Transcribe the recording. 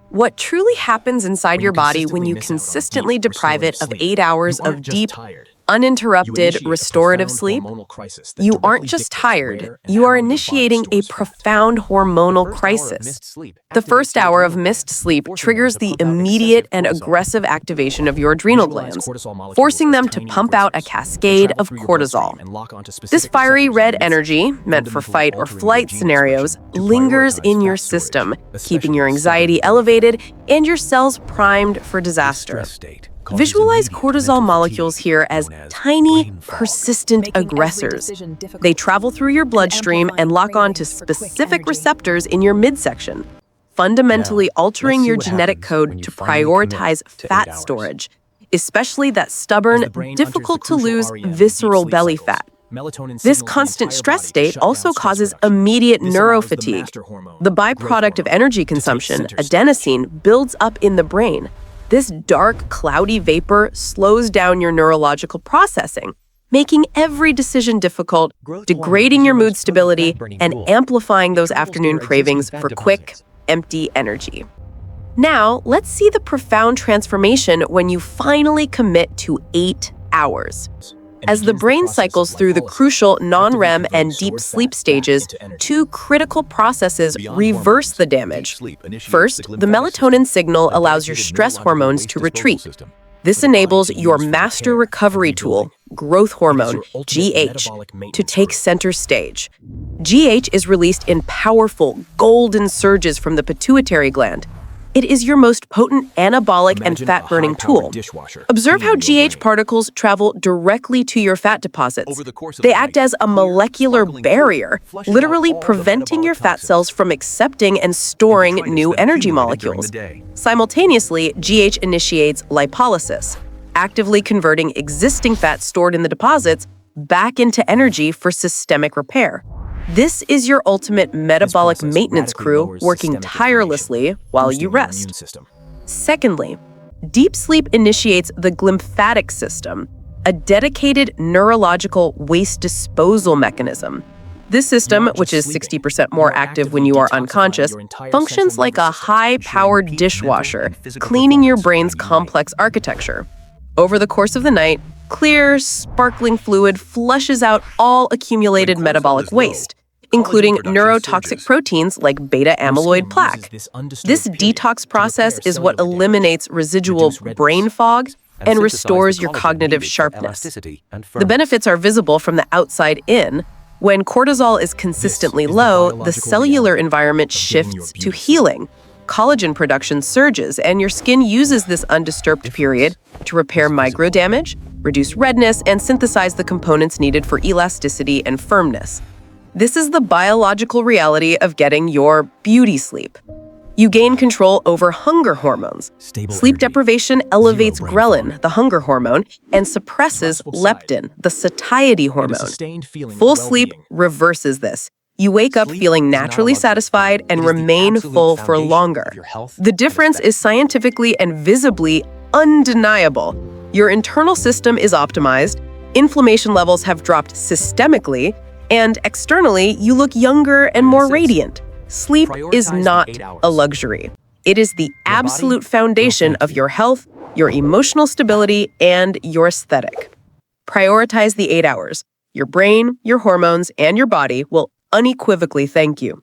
What truly happens inside your body when you consistently deprive it of 8 hours of deep, uninterrupted restorative sleep? You aren't just tired, you are initiating a profound hormonal crisis. The first hour of missed sleep triggers the immediate and aggressive activation of your adrenal glands, forcing them to pump out a cascade of cortisol. This fiery red energy, meant for fight or flight scenarios, lingers in your system, keeping your anxiety elevated and your cells primed for disaster. Visualize cortisol molecules here as tiny, persistent aggressors. They travel through your bloodstream and lock on to specific receptors in your midsection, fundamentally altering your genetic code to prioritize fat storage, especially that stubborn, difficult-to-lose visceral belly fat. This constant stress state also causes immediate neurofatigue. The byproduct of energy consumption, adenosine, builds up in the brain. This dark, cloudy vapor slows down your neurological processing, making every decision difficult, degrading your mood stability, and amplifying those afternoon cravings for quick, empty energy. Now, let's see the profound transformation when you finally commit to 8 hours. As the brain cycles through the crucial non-REM and deep sleep stages, two critical processes reverse the damage. First, the melatonin signal allows your stress hormones to retreat. This enables your master recovery tool, growth hormone, GH, to take center stage. GH is released in powerful, golden surges from the pituitary gland. It is your most potent anabolic and fat-burning tool. Observe how GH particles travel directly to your fat deposits. They act as a molecular barrier, literally preventing your fat cells from accepting and storing new energy molecules. Simultaneously, GH initiates lipolysis, actively converting existing fat stored in the deposits back into energy for systemic repair. This is your ultimate metabolic maintenance crew working tirelessly while you rest. Secondly, deep sleep initiates the glymphatic system, a dedicated neurological waste disposal mechanism. This system, which is 60% more active when you are unconscious, functions like a high-powered dishwasher, cleaning your brain's complex architecture. Over the course of the night, clear, sparkling fluid flushes out all accumulated metabolic waste, including neurotoxic proteins like beta-amyloid plaque. This detox process is what eliminates residual brain fog and restores your cognitive sharpness. The benefits are visible from the outside in. When cortisol is consistently low, the cellular environment shifts to healing. Collagen production surges, and your skin uses this undisturbed period to repair micro damage, reduce redness, and synthesize the components needed for elasticity and firmness. This is the biological reality of getting your beauty sleep. You gain control over hunger hormones. Sleep deprivation elevates ghrelin, the hunger hormone, and suppresses leptin, the satiety hormone. Full sleep reverses this. You wake up feeling naturally satisfied and remain full for longer. The difference is scientifically and visibly undeniable. Your internal system is optimized, inflammation levels have dropped systemically, and externally, you look younger and more radiant. Sleep is not a luxury. It is the absolute foundation of your health, your emotional stability, and your aesthetic. Prioritize the 8 hours. Your brain, your hormones, and your body will unequivocally thank you.